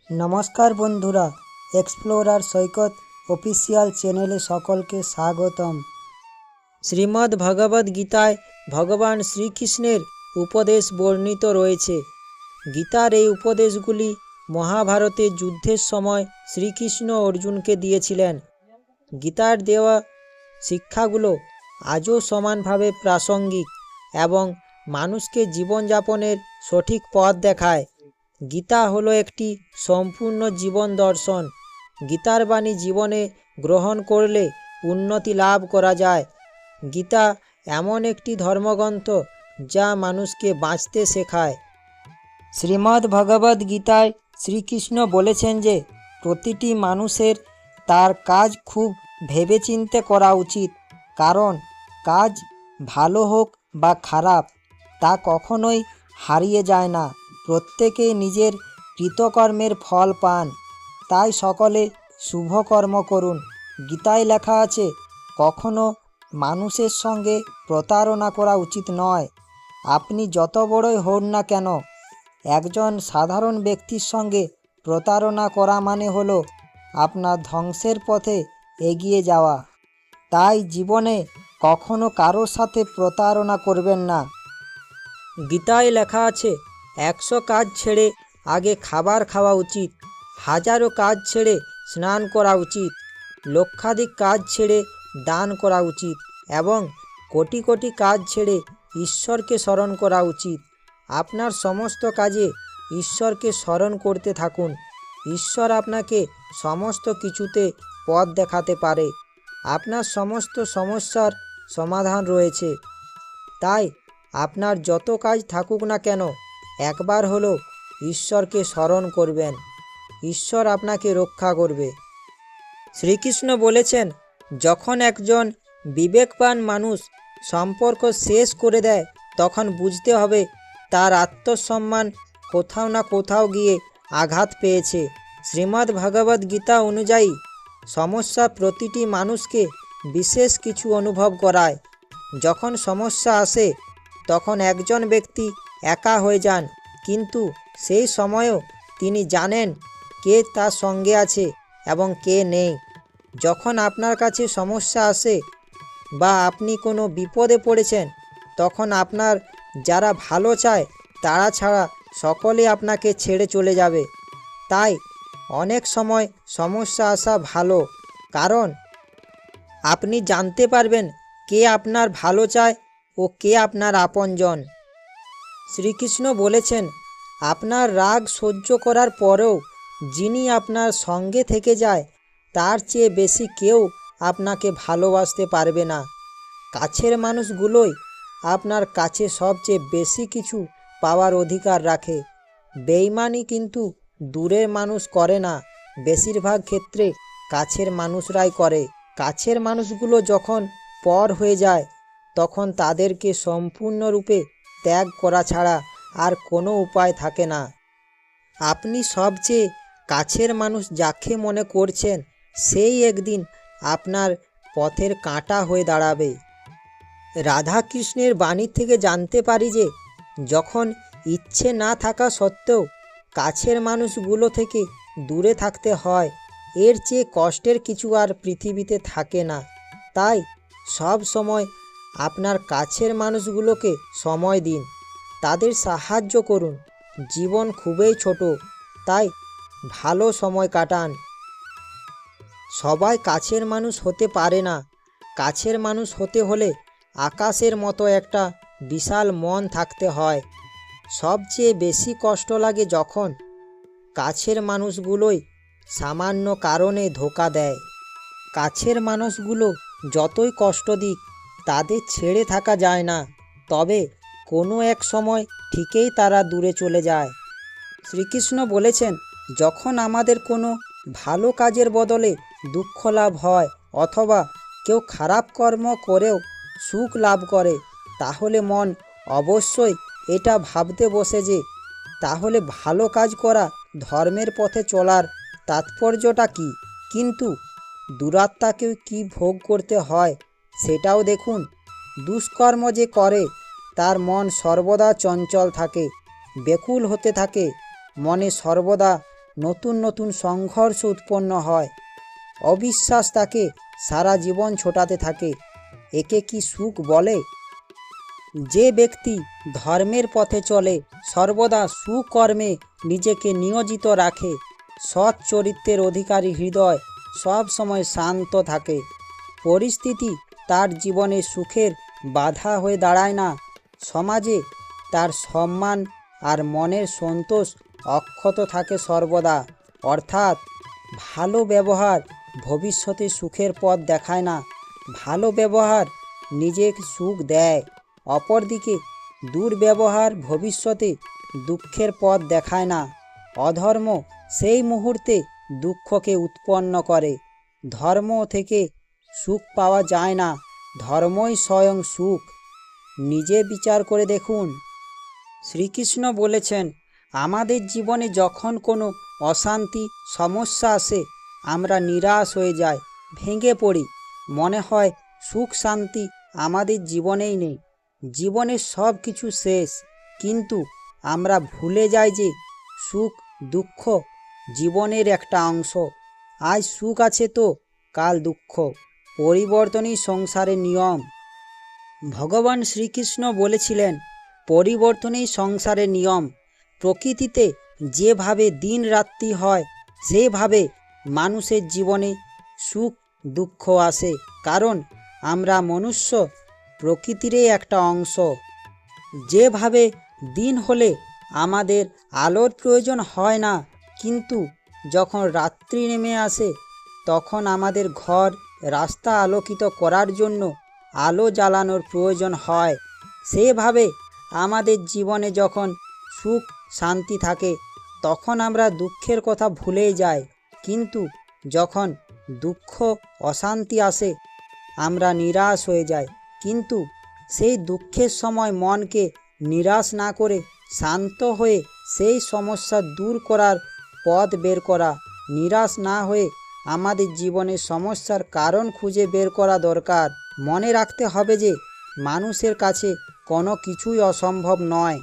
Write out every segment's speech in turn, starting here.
নমস্কার বন্ধুরা, এক্সপ্লোরার সৈকত অফিসিয়াল চ্যানেলে সকলকে স্বাগতম। শ্রীমদ্ ভগবদ্ গীতায় ভগবান শ্রীকৃষ্ণের উপদেশ বর্ণিত রয়েছে। গীতার এই উপদেশগুলি মহাভারতের যুদ্ধের সময় শ্রীকৃষ্ণ অর্জুনকে দিয়েছিলেন। গীতার দেওয়া শিক্ষাগুলো আজও সমানভাবে প্রাসঙ্গিক এবং মানুষকে জীবনযাপনের সঠিক পথ দেখায়। গীতা হলো একটি সম্পূর্ণ জীবন দর্শন। গীতার বাণী জীবনে গ্রহণ করলে উন্নতি লাভ করা যায়। গীতা এমন একটি ধর্মগ্রন্থ যা মানুষকে বাঁচতে শেখায়। শ্রীমদ্ ভগবদ্ গীতায় শ্রীকৃষ্ণ বলেছেন যে প্রতিটি মানুষের তার কাজ খুব ভেবেচিন্তে করা উচিত, কারণ কাজ ভালো হোক বা খারাপ তা কখনোই হারিয়ে যায় না। প্রত্যেকেই নিজের কৃতকর্মের ফল পান, তাই সকলে শুভকর্ম করুন। গীতায় লেখা আছে, কখনো মানুষের সঙ্গে প্রতারণা করা উচিত নয়। আপনি যত বড়ই হন না কেন, একজন সাধারণ ব্যক্তির সঙ্গে প্রতারণা করা মানে হলো আপনার ধ্বংসের পথে এগিয়ে যাওয়া। তাই জীবনে কখনো কারোর সাথে প্রতারণা করবেন না। গীতায় লেখা আছে, 100 কাজ ছেড়ে আগে খাবার খাওয়া উচিত, হাজারো কাজ ছেড়ে স্নান করা উচিত, লক্ষাধিক কাজ ছেড়ে দান করা উচিত এবং কোটি কোটি কাজ ছেড়ে ঈশ্বরকে স্মরণ করা উচিত। আপনার সমস্ত কাজে ঈশ্বরকে স্মরণ করতে থাকুন। ঈশ্বর আপনাকে সমস্ত কিছুতে পথ দেখাতে পারে। আপনার সমস্ত সমস্যার সমাধান রয়েছে। তাই আপনার যত কাজ থাকুক না কেন, একবার হলো ঈশ্বরকে স্মরণ করবেন। ঈশ্বর আপনাকে রক্ষা করবে। শ্রীকৃষ্ণ বলেছেন, যখন একজন বিবেকবান মানুষ সম্পর্ক শেষ করে দেয়, তখন বুঝতে হবে তার আত্মসম্মান কোথাও না কোথাও গিয়ে আঘাত পেয়েছে। শ্রীমদ্ ভগবদ্ গীতা অনুযায়ী সমস্যা প্রতিটি মানুষকে বিশেষ কিছু অনুভব করায়। যখন সমস্যা আসে তখন একজন ব্যক্তি একা হয়ে যান, কিন্তু সেই সময়ও তিনি জানেন কে তার সঙ্গে আছে এবং কে নেই। যখন আপনার কাছে সমস্যা আসে বা আপনি কোনো বিপদে পড়েছেন, তখন আপনার যারা ভালো চায় তারা ছাড়া সকলে আপনাকে ছেড়ে চলে যাবে। তাই অনেক সময় সমস্যা আসা ভালো, কারণ আপনি জানতে পারবেন কে আপনার ভালো চায় ও কে আপনার আপনজন। শ্রীকৃষ্ণ বলেছেন, আপনার রাগ সহ্য করার পরেও যিনি আপনার সঙ্গে থেকে যায়, তার চেয়ে বেশি কেউ আপনাকে ভালোবাসতে পারবে না। কাছের মানুষগুলোই আপনার কাছে সবচেয়ে বেশি কিছু পাওয়ার অধিকার রাখে। বেইমানি কিন্তু দূরের মানুষ করে না, বেশিরভাগ ক্ষেত্রে কাছের মানুষরাই করে। কাছের মানুষগুলো যখন পর হয়ে যায়, তখন তাদেরকে সম্পূর্ণরূপে ত্যাগ করা ছাড়া আর কোনো উপায় থাকে না। আপনি সবচেয়ে কাছের মানুষ যাকে মনে করছেন, সেই একদিন আপনার পথের কাঁটা হয়ে দাঁড়াবে। রাধাকৃষ্ণের বাণী থেকে জানতে পারি যে যখন ইচ্ছে না থাকা সত্ত্বেও কাছের মানুষগুলো থেকে দূরে থাকতে হয়, এর চেয়ে কষ্টের কিছু আর পৃথিবীতে থাকে না। তাই সব সময় আপনার কাছের মানুষগুলোকে সময় দিন, তাদের সাহায্য করুন। জীবন খুবই ছোট, তাই ভালো সময় কাটান। সবাই কাছের মানুষ হতে পারে না। কাছের মানুষ হতে হলে আকাশের মতো একটা বিশাল মন থাকতে হয়। সবচেয়ে বেশি কষ্ট লাগে যখন কাছের মানুষগুলোই সামান্য কারণে ধোঁকা দেয়। কাছের মানুষগুলো যতই কষ্ট দিক, তাদের ছেড়ে থাকা যায় না, তবে কোনো এক সময় ঠিকই তারা দূরে চলে যায়। শ্রীকৃষ্ণ বলেছেন, যখন আমাদের কোনো ভালো কাজের বদলে দুঃখ লাভ হয় অথবা কেউ খারাপ কর্ম করেও সুখ লাভ করে, তাহলে মন অবশ্যই এটা ভাবতে বসে যে তাহলে ভালো কাজ করা, ধর্মের পথে চলার তাৎপর্যটা কী? কিন্তু দুরাত্মাকেও কি ভোগ করতে হয় সেটাও দেখুন। দুষ্কর্ম যে করে তার মন সর্বদা চঞ্চল থাকে, ব্যাকুল হতে থাকে, মনে সর্বদা নতুন নতুন সংঘর্ষ উৎপন্ন হয়। অবিশ্বাস তাকে সারা জীবন ছোটাতে থাকে। একে কি সুখ বলে? যে ব্যক্তি ধর্মের পথে চলে, সর্বদা সুকর্মে নিজেকে নিয়োজিত রাখে, সৎ চরিত্রের অধিকারী হৃদয় সব সময় শান্ত থাকে। পরিস্থিতি তার জীবনে সুখের বাধা হয়ে দাঁড়ায় না। সমাজে তার সম্মান আর মনের সন্তোষ অক্ষত থাকে সর্বদা। অর্থাৎ ভালো ব্যবহার ভবিষ্যতে সুখের পথ দেখায় না, ভালো ব্যবহার নিজেকে সুখ দেয়। অপরদিকে দুর্ব্যবহার ভবিষ্যতে দুঃখের পথ দেখায় না। অধর্ম সেই মুহূর্তে দুঃখকে উৎপন্ন করে। ধর্ম থেকে সুখ পাওয়া যায় না, ধর্মই স্বয়ং সুখ। নিজে বিচার করে দেখুন। শ্রীকৃষ্ণ বলেছেন, আমাদের জীবনে যখন কোনো অশান্তি সমস্যা আসে, আমরা নিরাশ হয়ে যাই, ভেঙে পড়ি। মনে হয় সুখ শান্তি আমাদের জীবনেই নেই, জীবনের সব কিছু শেষ। কিন্তু আমরা ভুলে যাই যে সুখ দুঃখ জীবনের একটা অংশ। আজ সুখ আছে তো কাল দুঃখ, পরিবর্তনই সংসারের নিয়ম। ভগবান শ্রীকৃষ্ণ বলেছিলেন, পরিবর্তনই সংসারের নিয়ম। প্রকৃতিতে যেভাবে দিন রাত্রি হয়, সেভাবে মানুষের জীবনে সুখ দুঃখ আসে। কারণ আমরা মনুষ্য প্রকৃতিরই একটা অংশ। যেভাবে দিন হলে আমাদের আলোর প্রয়োজন হয় না, কিন্তু যখন রাত্রি নেমে আসে তখন আমাদের ঘর রাস্তা আলোকিত করার জন্য আলো জ্বালানোর প্রয়োজন হয়। সেভাবে আমাদের জীবনে যখন সুখ শান্তি থাকে তখন আমরা দুঃখের কথা ভুলেই যাই, কিন্তু যখন দুঃখ অশান্তি আসে আমরা নিরাশ হয়ে যাই। কিন্তু সেই দুঃখের সময় মনকে নিরাশ না করে শান্ত হয়ে সেই সমস্যা দূর করার পথ বের করা, নিরাশ না হয়ে আমাদের জীবনের সমস্যার কারণ খুঁজে বের করা দরকার। মনে রাখতে হবে যে মানুষের কাছে কোনো কিছুই অসম্ভব নয়।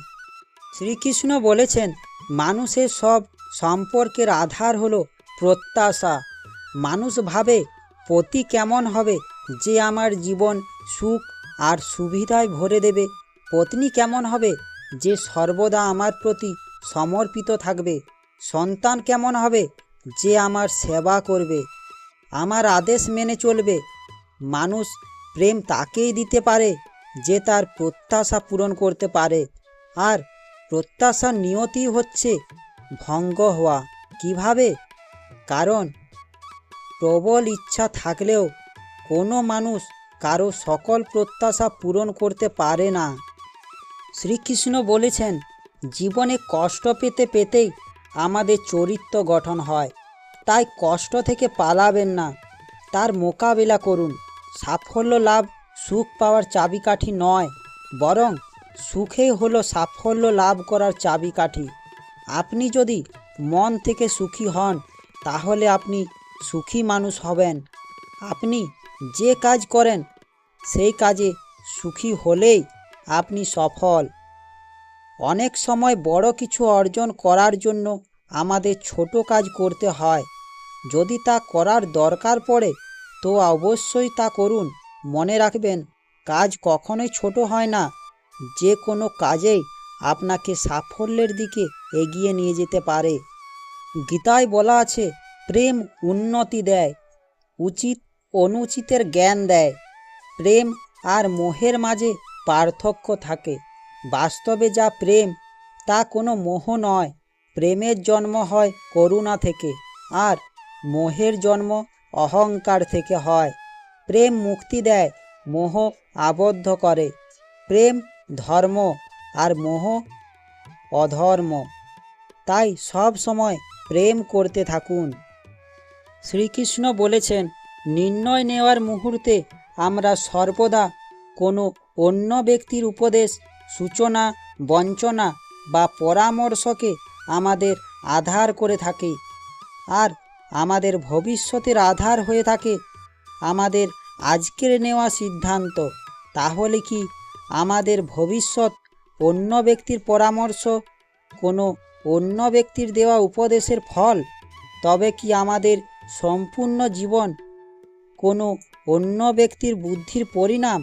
শ্রীকৃষ্ণ বলেছেন, মানুষের সব সম্পর্কের আধার হলো প্রত্যাশা। মানুষ ভাবে পতি কেমন হবে যে আমার জীবন সুখ আর সুবিধায় ভরে দেবে, পত্নী কেমন হবে যে সর্বদা আমার প্রতি সমর্পিত থাকবে, সন্তান কেমন হবে যে আমার সেবা করবে, আমার আদেশ মেনে চলবে। মানুষ প্রেম তাকেই দিতে পারে যে তার প্রত্যাশা পূরণ করতে পারে। আর প্রত্যাশার নিয়তি হচ্ছে ভঙ্গ হওয়া। কিভাবে? কারণ প্রবল ইচ্ছা থাকলেও কোনো মানুষ কারো সকল প্রত্যাশা পূরণ করতে পারে না। শ্রীকৃষ্ণ বলেছেন, জীবনে কষ্ট পেতে পেতেই আমাদের চরিত্র গঠন হয়। তাই কষ্ট থেকে পালাবেন না, তার মোকাবিলা করুন। সাফল্য লাভ সুখ পাওয়ার চাবিকাঠি নয়, বরং সুখেই হলো সাফল্য লাভ করার চাবিকাঠি। আপনি যদি মন থেকে সুখী হন তাহলে আপনি সুখী মানুষ হবেন। আপনি যে কাজ করেন সেই কাজে সুখী হলেই আপনি সফল। অনেক সময় বড় কিছু অর্জন করার জন্য আমাদের ছোট কাজ করতে হয়। যদি তা করার দরকার পড়ে তো অবশ্যই তা করুন। মনে রাখবেন, কাজ কখনোই ছোট হয় না। যে কোনো কাজেই আপনাকে সাফল্যের দিকে এগিয়ে নিয়ে যেতে পারে। গীতায় বলা আছে, প্রেম উন্নতি দেয়, উচিত অনুচিতের জ্ঞান দেয়। প্রেম আর মোহের মাঝে পার্থক্য থাকে। বাস্তবে যা প্রেম তা কোনো মোহ নয়। প্রেমের জন্ম হয় করুণা থেকে, আর মোহের জন্ম অহংকার থেকে হয়। প্রেম মুক্তি দেয়, মোহ আবদ্ধ করে। প্রেম ধর্ম আর মোহ অধর্ম। তাই সব সময় প্রেম করতে থাকুন। শ্রীকৃষ্ণ বলেছেন, নির্ণয় নেওয়ার মুহূর্তে আমরা সর্বদা কোনো অন্য ব্যক্তির উপদেশ, সূচনা, বঞ্চনা বা পরামর্শকে আমাদের আধার করে থাকি। আর আমাদের ভবিষ্যতের আধার হয়ে থাকে আমাদের আজকের নেওয়া সিদ্ধান্ত। তাহলে কি আমাদের ভবিষ্যৎ অন্য ব্যক্তির পরামর্শ, কোনো অন্য ব্যক্তির দেওয়া উপদেশের ফল, তবে কি আমাদের সম্পূর্ণ জীবন কোনো অন্য ব্যক্তির বুদ্ধির পরিণাম?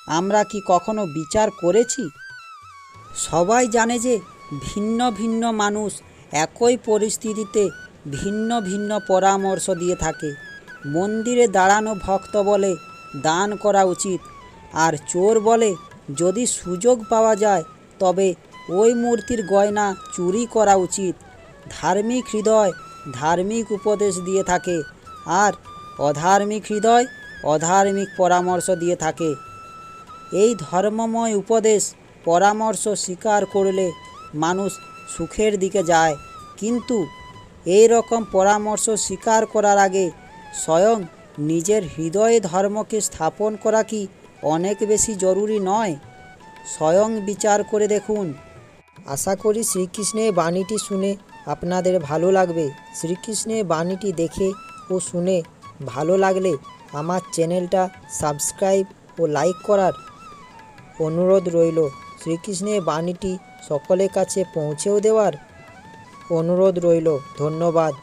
আমরা কি কখনো বিচার করেছি? সবাই জানে যে ভিন্ন ভিন্ন মানুষ একই পরিস্থিতিতে ভিন্ন ভিন্ন পরামর্শ দিয়ে থাকে। মন্দিরে দাঁড়ানো ভক্ত বলে দান করা উচিত, আর চোর বলে যদি সুযোগ পাওয়া যায় তবে ওই মূর্তির গয়না চুরি করা উচিত। ধার্মিক হৃদয় ধার্মিক উপদেশ দিয়ে থাকে, আর অধার্মিক হৃদয় অধার্মিক পরামর্শ দিয়ে থাকে। এই ধর্মময় উপদেশ পরামর্শ স্বীকার করলে মানুষ সুখের দিকে যায়, কিন্তু এই রকম পরামর্শ স্বীকার করার আগে স্বয়ং নিজের হৃদয়ে ধর্মকে স্থাপন করা কি অনেক বেশি জরুরি নয়? স্বয়ং বিচার করে দেখুন। আশা করি শ্রীকৃষ্ণের বাণীটি শুনে আপনাদের ভালো লাগবে। শ্রীকৃষ্ণের বাণীটি দেখে ও শুনে ভালো লাগলে আমার চ্যানেলটা সাবস্ক্রাইব ও লাইক করার অনুরোধ রইল। শ্রীকৃষ্ণের বাণীটি সকলের কাছে পৌঁছেও দেওয়ার অনুরোধ রইল। ধন্যবাদ।